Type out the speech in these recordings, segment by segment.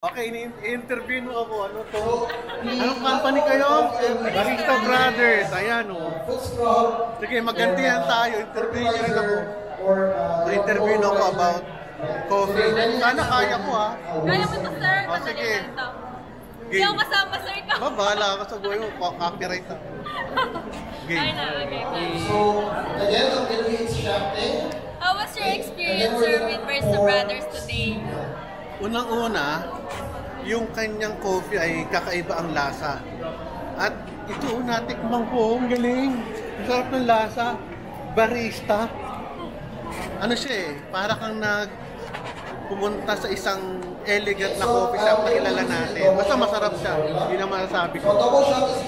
Okay, i-interview mo ako. Ano to? Anong company kayo? Barista Brothers. Ayan o. Sige, maggantihan tayo. Interview nyo rin ako. Ma-interview na ako about coffee. Sana kaya ko ha. Kaya mo to, sir. O sige. Hindi ako kasama, sir. Bahala ka sa buhay mo. Copyright na. Ay na, okay. So, again, ang Philippines shopping. How was your experience, sir, with Barista Brothers today? Unang-una, yung kanyang coffee ay kakaiba ang lasa. At ito, natikman ko, ang galing. Ang sarap ng lasa. Barista. Ano siya eh, para kang pumunta sa isang elegant na coffee shop na kilala natin. Basta masarap siya. Yun ang masasabi ko.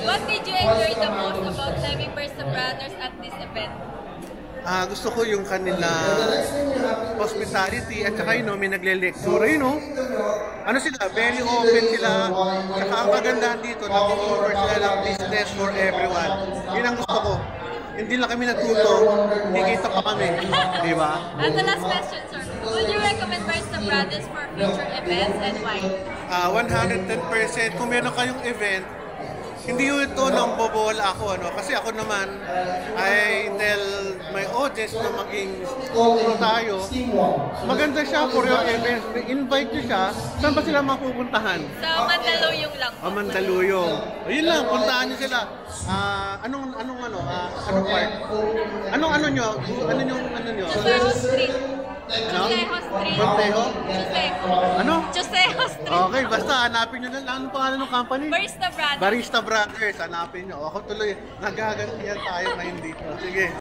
What did you enjoy the most about having Barista Brothers at this event? Gusto ko yung kanila hospitality at saka may nagle-lecture. Ano sila, very open sila. Saka ang kagandahan dito, nag-offer sila ng business for everyone. Yun ang gusto ko. Hindi lang kami natuto, kikita pa kami. Di ba? And the last question, sir. Would you recommend Barista Brothers for future events and why? 110%. Kung meron kayong event, hindi yun ito nang bobola ako, kasi ako naman I tell my audience na maging tayo. Maganda siya for your events. Invite nyo siya. Saan ba sila mapupuntahan? Sa Mandaluyong lang. Mandaluyong. Ayun lang, puntahan nyo sila. Anong part? Ano nyo? Chuseho Street. Ano? Chuseho Street. Montejo? Chuseho. Ano? Chuseho Street. Okay, basta hanapin nyo na lang. Anong pangalan ng company? Barista Brothers. Barista Brothers, hanapin nyo. Ako tuloy, nagagantihan tayo ngayon dito. Sige.